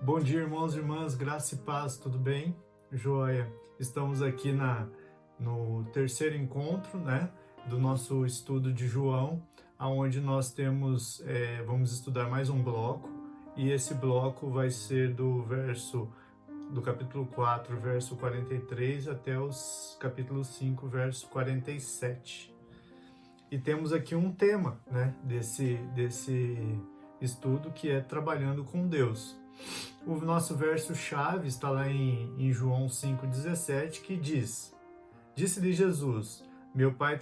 Bom dia, irmãos e irmãs, graça e paz, tudo bem? Joia. Estamos aqui no terceiro encontro, né, do nosso estudo de João, aonde nós vamos estudar mais um bloco, e esse bloco vai ser do capítulo 4, verso 43, até os capítulo 5, verso 47. E temos aqui um tema, né, desse estudo, que é trabalhando com Deus. O nosso verso-chave está lá em João 5,17, que diz: Disse-lhe Jesus, meu Pai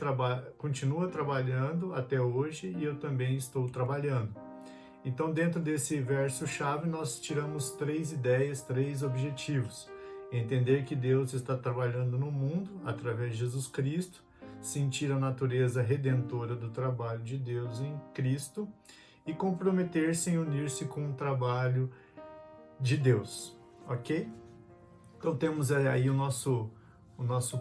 continua trabalhando até hoje e eu também estou trabalhando. Então, dentro desse verso-chave, nós tiramos três ideias, três objetivos. Entender que Deus está trabalhando no mundo através de Jesus Cristo, sentir a natureza redentora do trabalho de Deus em Cristo e comprometer-se em unir-se com o trabalho de Deus, ok? Então temos aí o nosso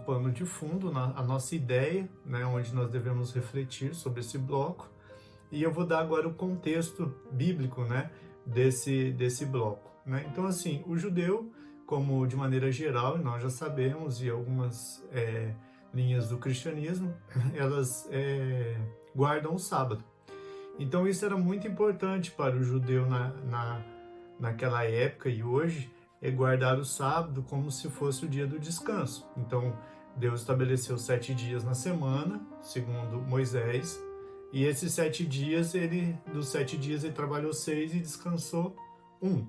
pano de fundo, a nossa ideia, né, onde nós devemos refletir sobre esse bloco, e eu vou dar agora o contexto bíblico, né, desse bloco, né? Então, assim, o judeu, como de maneira geral, nós já sabemos, e algumas linhas do cristianismo, elas guardam o sábado. Então isso era muito importante para o judeu naquela época, e hoje é guardar o sábado como se fosse o dia do descanso. Então Deus estabeleceu 7 dias na semana, segundo Moisés, e esses 7 dias, dos 7 dias ele trabalhou 6 e descansou 1,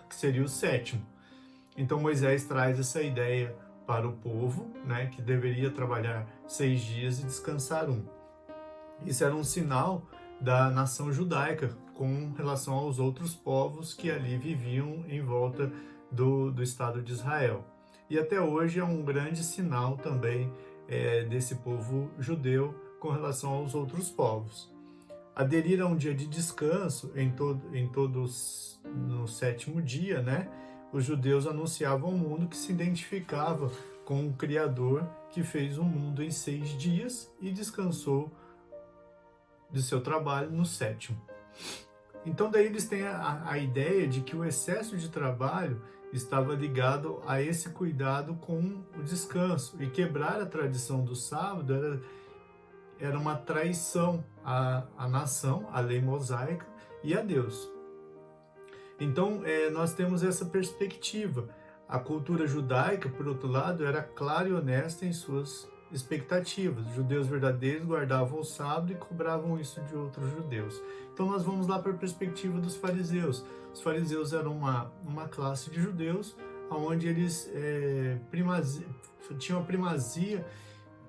que seria o sétimo. Então Moisés traz essa ideia para o povo, né, que deveria trabalhar 6 dias e descansar 1. Isso era um sinal da nação judaica com relação aos outros povos que ali viviam em volta do Estado de Israel. E até hoje é um grande sinal também desse povo judeu com relação aos outros povos. Aderir a um dia de descanso no sétimo dia, né? Os judeus anunciavam ao mundo que se identificava com o Criador que fez o mundo em 6 dias e descansou do seu trabalho no sétimo. Então daí eles têm a ideia de que o excesso de trabalho estava ligado a esse cuidado com o descanso, e quebrar a tradição do sábado era uma traição à nação, à lei mosaica e a Deus. Então nós temos essa perspectiva. A cultura judaica, por outro lado, era clara e honesta em suas expectativas. Os judeus verdadeiros guardavam o sábado e cobravam isso de outros judeus. Então nós vamos lá para a perspectiva dos fariseus. Os fariseus eram uma classe de judeus onde eles tinham a primazia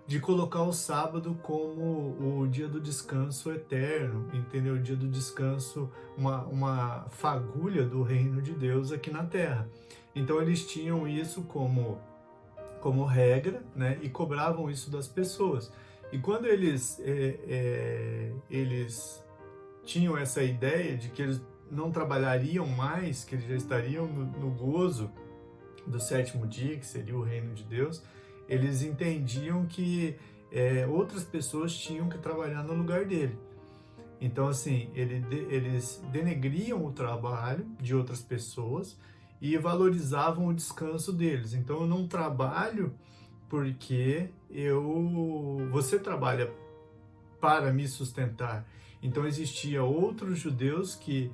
de colocar o sábado como o dia do descanso eterno, entendeu? O dia do descanso, uma fagulha do reino de Deus aqui na terra. Então eles tinham isso como regra, né, e cobravam isso das pessoas. E quando eles tinham essa ideia de que eles não trabalhariam mais, que eles já estariam no gozo do sétimo dia, que seria o reino de Deus, eles entendiam que outras pessoas tinham que trabalhar no lugar dele. Então, assim, eles denegriam o trabalho de outras pessoas e valorizavam o descanso deles. Então, eu não trabalho porque você trabalha para me sustentar. Então, existia outros judeus que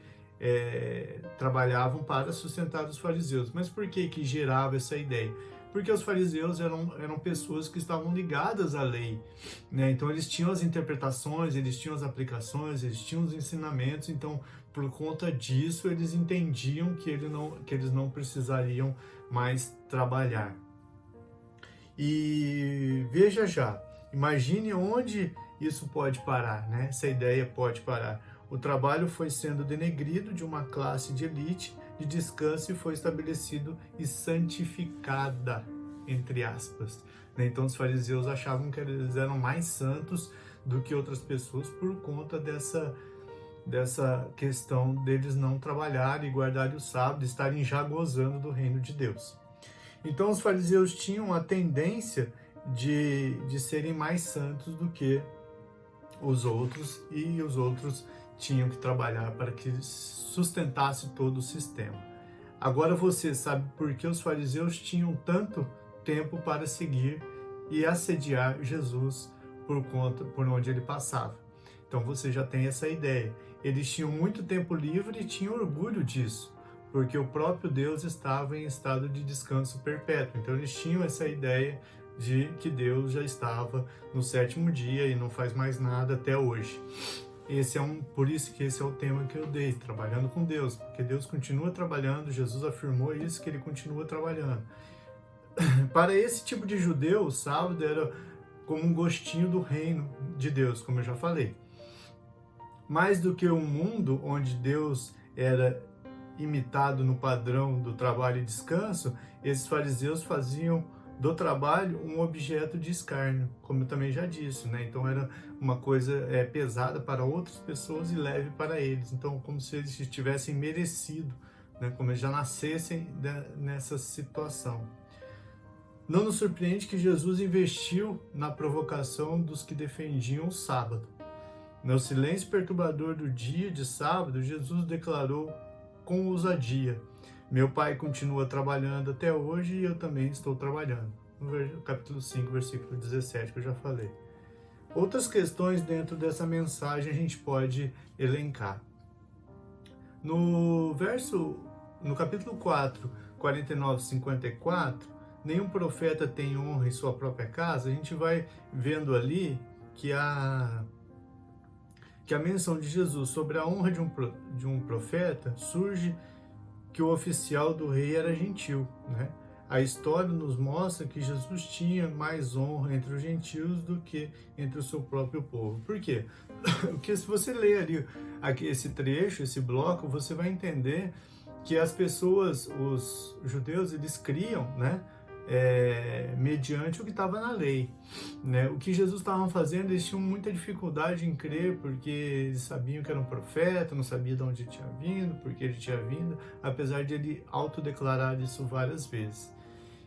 trabalhavam para sustentar os fariseus. Mas por que gerava essa ideia? Porque os fariseus eram pessoas que estavam ligadas à lei, né? Então eles tinham as interpretações, eles tinham as aplicações, eles tinham os ensinamentos. Então, por conta disso, eles entendiam que eles não precisariam mais trabalhar. E veja já, imagine onde isso pode parar, né? Essa ideia pode parar. O trabalho foi sendo denegrido de uma classe de elite de descanso e foi estabelecido e santificada, entre aspas. Então os fariseus achavam que eles eram mais santos do que outras pessoas por conta dessa questão deles não trabalharem e guardarem o sábado, estarem já gozando do reino de Deus. Então os fariseus tinham a tendência de serem mais santos do que os outros, e os outros tinham que trabalhar para que sustentasse todo o sistema. Agora você sabe por que os fariseus tinham tanto tempo para seguir e assediar Jesus por onde ele passava. Então você já tem essa ideia. Eles tinham muito tempo livre e tinham orgulho disso, porque o próprio Deus estava em estado de descanso perpétuo. Então eles tinham essa ideia de que Deus já estava no sétimo dia e não faz mais nada até hoje. Por isso que esse é o tema que eu dei, trabalhando com Deus, porque Deus continua trabalhando, Jesus afirmou isso, que ele continua trabalhando. Para esse tipo de judeu, o sábado era como um gostinho do reino de Deus, como eu já falei. Mais do que um mundo onde Deus era imitado no padrão do trabalho e descanso, esses fariseus faziam do trabalho um objeto de escárnio, como eu também já disse, né? Então era uma coisa pesada para outras pessoas e leve para eles. Então, como se eles tivessem merecido, né? Como eles já nascessem nessa situação. Não nos surpreende que Jesus investiu na provocação dos que defendiam o sábado. No silêncio perturbador do dia de sábado, Jesus declarou com ousadia: meu pai continua trabalhando até hoje e eu também estou trabalhando. No capítulo 5, versículo 17, que eu já falei. Outras questões dentro dessa mensagem a gente pode elencar. No capítulo 4, 49 e 54, nenhum profeta tem honra em sua própria casa. A gente vai vendo ali que a menção de Jesus sobre a honra de um profeta surge que o oficial do rei era gentil, né? A história nos mostra que Jesus tinha mais honra entre os gentios do que entre o seu próprio povo. Por quê? Porque se você ler ali esse trecho, esse bloco, você vai entender que as pessoas, os judeus, eles criam, né? Mediante o que estava na lei, né? O que Jesus estava fazendo, eles tinham muita dificuldade em crer, porque eles sabiam que era um profeta, não sabia de onde ele tinha vindo, porque ele tinha vindo, apesar de ele autodeclarar isso várias vezes.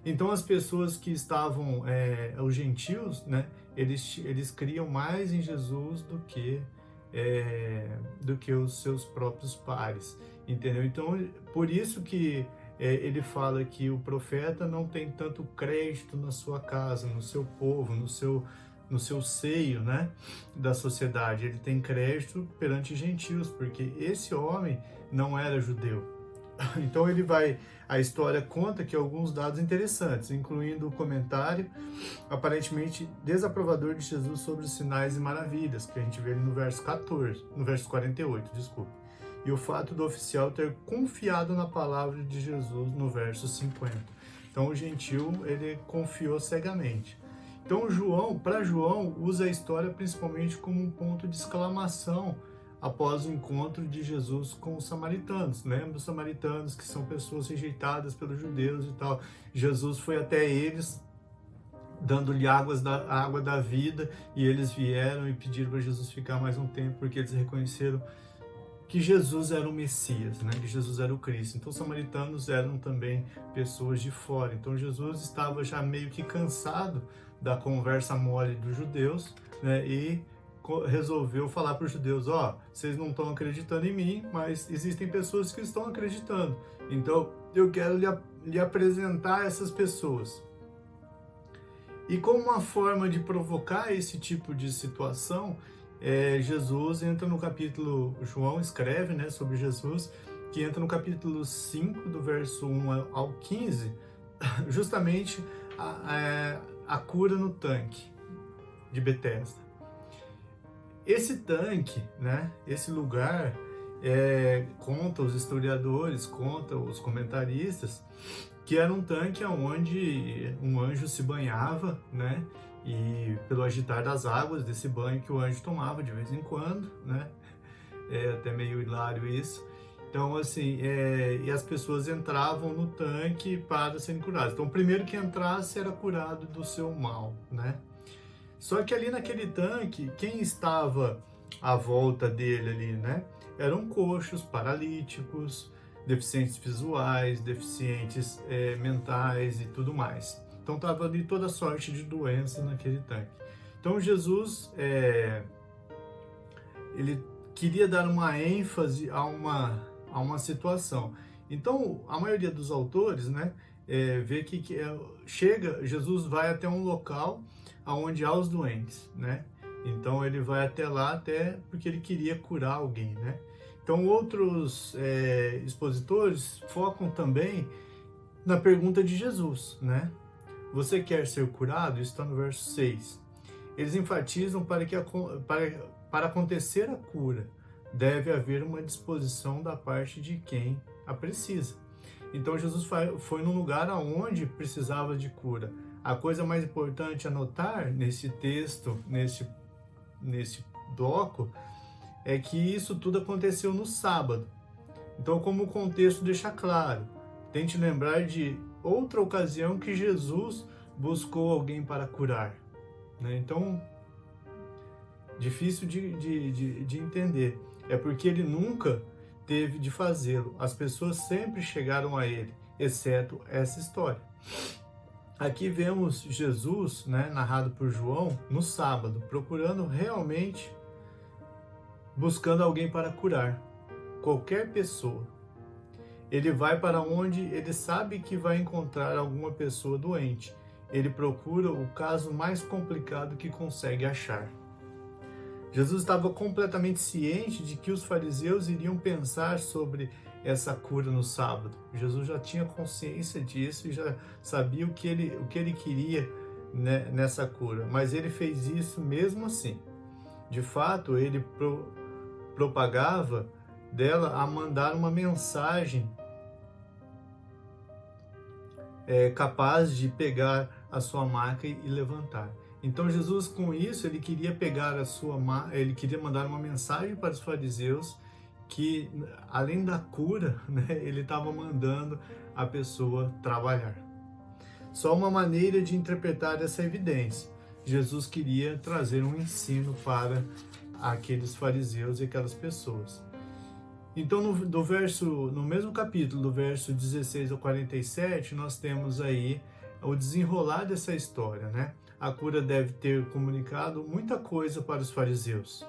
Então as pessoas que estavam, os gentios, né? Eles criam mais em Jesus do que os seus próprios pares, entendeu? Então, por isso que ele fala que o profeta não tem tanto crédito na sua casa, no seu povo, no seu seio, né, da sociedade. Ele tem crédito perante gentios, porque esse homem não era judeu. Então a história conta que alguns dados interessantes, incluindo o comentário aparentemente desaprovador de Jesus sobre os sinais e maravilhas, que a gente vê ali no verso 48, desculpa. E o fato do oficial ter confiado na palavra de Jesus no verso 50. Então o gentil, ele confiou cegamente. Então para João, usa a história principalmente como um ponto de exclamação após o encontro de Jesus com os samaritanos. Lembra os samaritanos, que são pessoas rejeitadas pelos judeus e tal. Jesus foi até eles, dando-lhe a água da vida, e eles vieram e pediram para Jesus ficar mais um tempo, porque eles reconheceram que Jesus era o Messias, né? Que Jesus era o Cristo. Então os samaritanos eram também pessoas de fora. Então Jesus estava já meio que cansado da conversa mole dos judeus, né? E resolveu falar para os judeus: vocês não estão acreditando em mim, mas existem pessoas que estão acreditando. Então eu quero lhe apresentar essas pessoas. E como uma forma de provocar esse tipo de situação, Jesus entra no capítulo, João escreve, né, sobre Jesus, que entra no capítulo 5, do verso 1 ao 15, justamente a cura no tanque de Betesda. Esse tanque, né, esse lugar, conta os historiadores, conta os comentaristas, que era um tanque onde um anjo se banhava, né? E pelo agitar das águas desse banho que o anjo tomava de vez em quando, né? É até meio hilário isso. Então, assim, e as pessoas entravam no tanque para serem curadas. Então, o primeiro que entrasse era curado do seu mal, né? Só que ali naquele tanque, quem estava à volta dele ali, né? Eram coxos, paralíticos, deficientes visuais, deficientes mentais e tudo mais. Então estava ali toda sorte de doença naquele tanque. Então Jesus, ele queria dar uma ênfase a uma situação. Então, a maioria dos autores, né, vê que Jesus vai até um local onde há os doentes, né? Então ele vai até lá até porque ele queria curar alguém, né? Então outros expositores focam também na pergunta de Jesus, né? Você quer ser curado? Isso está no verso 6. Eles enfatizam para acontecer a cura, deve haver uma disposição da parte de quem a precisa. Então Jesus foi num lugar onde precisava de cura. A coisa mais importante a notar nesse texto, nesse bloco, é que isso tudo aconteceu no sábado. Então, como o contexto deixa claro, tente lembrar de outra ocasião que Jesus buscou alguém para curar, né? Então, difícil de entender. É porque ele nunca teve de fazê-lo. As pessoas sempre chegaram a ele, exceto essa história. Aqui vemos Jesus, né, narrado por João, no sábado, procurando realmente, buscando alguém para curar. Qualquer pessoa. Ele vai para onde ele sabe que vai encontrar alguma pessoa doente. Ele procura o caso mais complicado que consegue achar. Jesus estava completamente ciente de que os fariseus iriam pensar sobre essa cura no sábado. Jesus já tinha consciência disso e já sabia o que ele queria, né, nessa cura. Mas ele fez isso mesmo assim. De fato, ele propagava dela a mandar uma mensagem capaz de pegar a sua maca e levantar. Então Jesus, com isso, ele queria pegar ele queria mandar uma mensagem para os fariseus que, além da cura, né, ele estava mandando a pessoa trabalhar. Só uma maneira de interpretar essa evidência. Jesus queria trazer um ensino para aqueles fariseus e aquelas pessoas. Então, no mesmo capítulo, do verso 16 ao 47, nós temos aí o desenrolar dessa história, né? A cura deve ter comunicado muita coisa para os fariseus.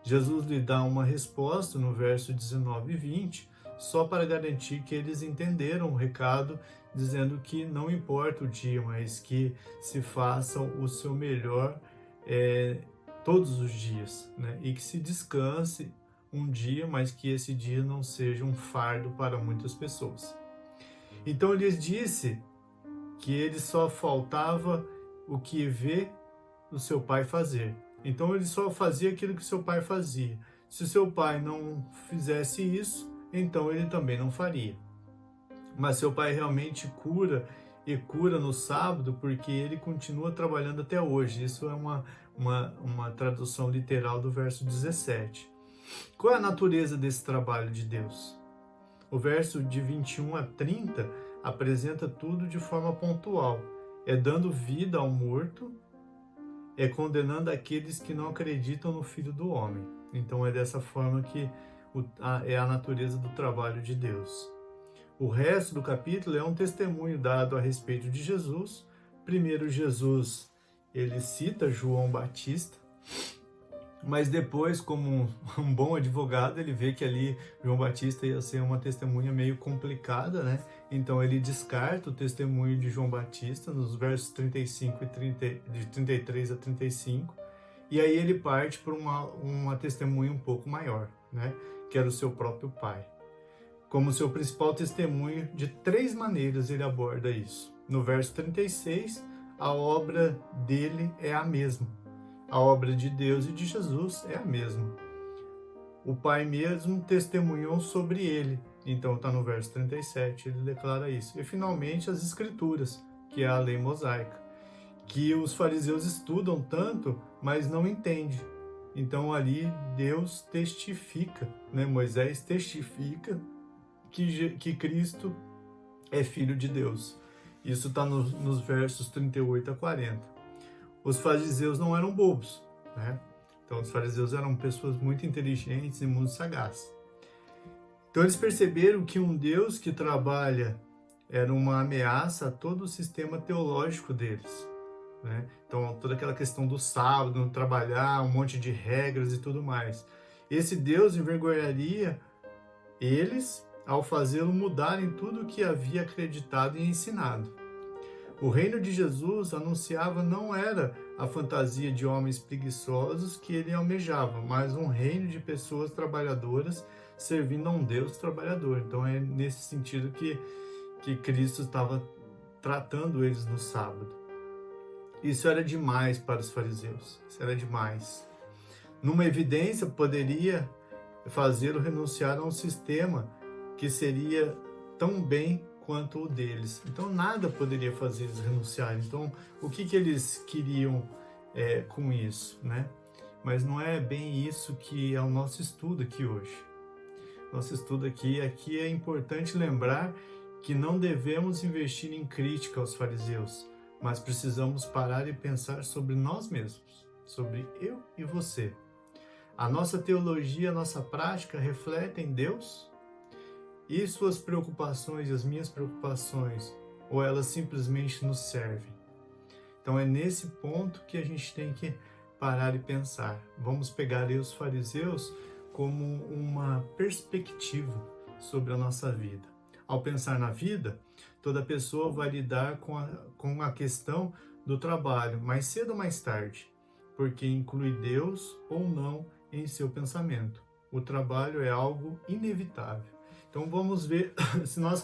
Jesus lhe dá uma resposta no verso 19 e 20, só para garantir que eles entenderam o recado, dizendo que não importa o dia, mas que se façam o seu melhor todos os dias, né? E que se descanse um dia, mas que esse dia não seja um fardo para muitas pessoas. Então ele lhes disse que ele só faltava o que vê o seu pai fazer. Então ele só fazia aquilo que seu pai fazia. Se seu pai não fizesse isso, então ele também não faria. Mas seu pai realmente cura e cura no sábado porque ele continua trabalhando até hoje. Isso é uma tradução literal do verso 17. Qual é a natureza desse trabalho de Deus? O verso de 21 a 30 apresenta tudo de forma pontual. É dando vida ao morto, é condenando aqueles que não acreditam no Filho do Homem. Então é dessa forma que é a natureza do trabalho de Deus. O resto do capítulo é um testemunho dado a respeito de Jesus. Primeiro, Jesus, ele cita João Batista, mas depois, como um bom advogado, ele vê que ali João Batista ia ser uma testemunha meio complicada, né? Então ele descarta o testemunho de João Batista nos versos 35 de 33 a 35, e aí ele parte para uma testemunha um pouco maior, né? Que era o seu próprio pai. Como seu principal testemunho, de 3 maneiras ele aborda isso. No verso 36, a obra dele é a mesma. A obra de Deus e de Jesus é a mesma. O Pai mesmo testemunhou sobre ele. Então está no verso 37, ele declara isso. E finalmente as Escrituras, que é a lei mosaica, que os fariseus estudam tanto, mas não entendem. Então ali Deus testifica, né? Moisés testifica que Cristo é Filho de Deus. Isso está nos versos 38 a 40. Os fariseus não eram bobos, né? Então os fariseus eram pessoas muito inteligentes e muito sagazes. Então eles perceberam que um Deus que trabalha era uma ameaça a todo o sistema teológico deles, né? Então toda aquela questão do sábado, não trabalhar, um monte de regras e tudo mais. Esse Deus envergonharia eles, ao fazê-lo mudar em tudo o que havia acreditado e ensinado. O reino de Jesus anunciava não era a fantasia de homens preguiçosos que ele almejava, mas um reino de pessoas trabalhadoras servindo a um Deus trabalhador. Então é nesse sentido que Cristo estava tratando eles no sábado. Isso era demais para os fariseus, isso era demais. Numa evidência, poderia fazê-lo renunciar a um sistema que seria tão bem quanto o deles. Então nada poderia fazer eles renunciarem. Então o que eles queriam com isso, né? Mas não é bem isso que é o nosso estudo aqui hoje. Nosso estudo aqui é importante lembrar que não devemos investir em crítica aos fariseus, mas precisamos parar e pensar sobre nós mesmos, sobre eu e você. A nossa teologia, a nossa prática refletem Deus? E suas preocupações e as minhas preocupações, ou elas simplesmente nos servem? Então é nesse ponto que a gente tem que parar e pensar. Vamos pegar aí os fariseus como uma perspectiva sobre a nossa vida. Ao pensar na vida, toda pessoa vai lidar com a questão do trabalho, mais cedo ou mais tarde, porque inclui Deus ou não em seu pensamento. O trabalho é algo inevitável. Então vamos ver se nós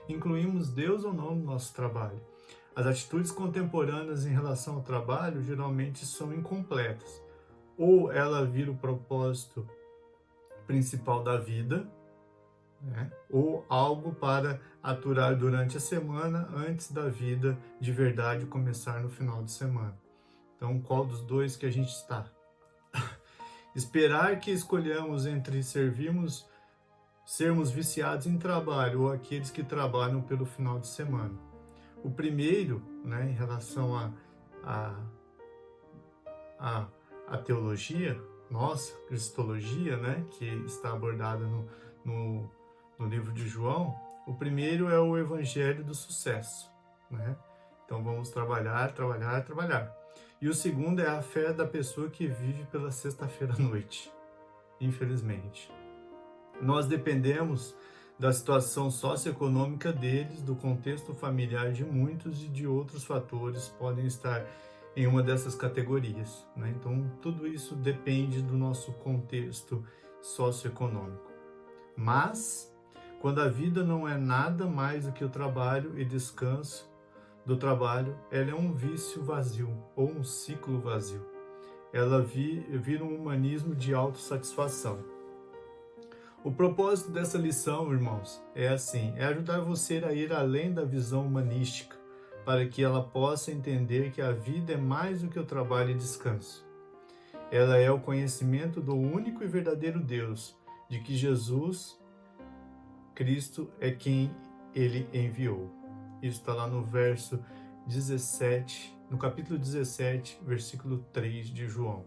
incluímos Deus ou não no nosso trabalho. As atitudes contemporâneas em relação ao trabalho geralmente são incompletas. Ou ela vira o propósito principal da vida, né? Ou algo para aturar durante a semana antes da vida de verdade começar no final de semana. Então qual dos dois que a gente está? Esperar que escolhamos entre sermos viciados em trabalho ou aqueles que trabalham pelo final de semana. O primeiro, né, em relação à teologia, nossa, cristologia, né, que está abordada no livro de João, o primeiro é o evangelho do sucesso, né? Então vamos trabalhar, trabalhar, trabalhar. E o segundo é a fé da pessoa que vive pela sexta-feira à noite, infelizmente. Nós dependemos da situação socioeconômica deles, do contexto familiar de muitos e de outros fatores podem estar em uma dessas categorias, né? Então, tudo isso depende do nosso contexto socioeconômico. Mas, quando a vida não é nada mais do que o trabalho e descanso do trabalho, ela é um vício vazio ou um ciclo vazio. Ela vira um humanismo de autossatisfação. O propósito dessa lição, irmãos, é ajudar você a ir além da visão humanística, para que ela possa entender que a vida é mais do que o trabalho e descanso. Ela é o conhecimento do único e verdadeiro Deus, de que Jesus Cristo é quem ele enviou. Isso está lá no verso 17, no capítulo 17, versículo 3 de João.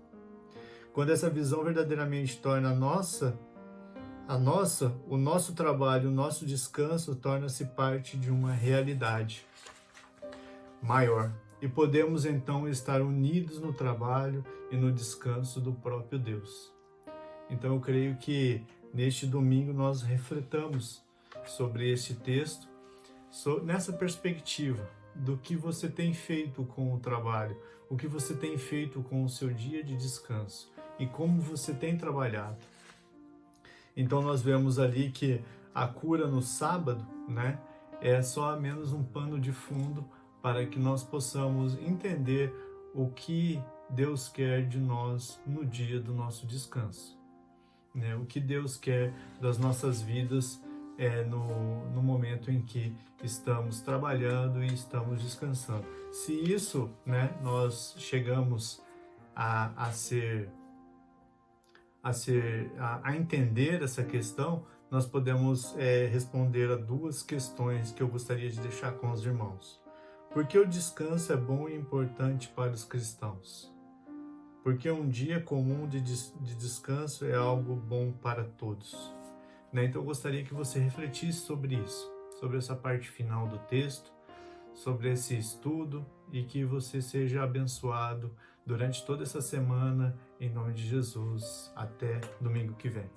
Quando essa visão verdadeiramente torna o nosso trabalho, o nosso descanso torna-se parte de uma realidade maior. E podemos então estar unidos no trabalho e no descanso do próprio Deus. Então eu creio que neste domingo nós refletamos sobre este texto, nessa perspectiva do que você tem feito com o trabalho, o que você tem feito com o seu dia de descanso e como você tem trabalhado. Então nós vemos ali que a cura no sábado, né, é só menos um pano de fundo para que nós possamos entender o que Deus quer de nós no dia do nosso descanso, né? O que Deus quer das nossas vidas no momento em que estamos trabalhando e estamos descansando. Se isso, né, nós chegamos a entender essa questão, nós podemos responder a duas questões que eu gostaria de deixar com os irmãos. Por que o descanso é bom e importante para os cristãos? Porque um dia comum de descanso é algo bom para todos, né? Então eu gostaria que você refletisse sobre isso, sobre essa parte final do texto, sobre esse estudo, e que você seja abençoado durante toda essa semana, em nome de Jesus. Até domingo que vem.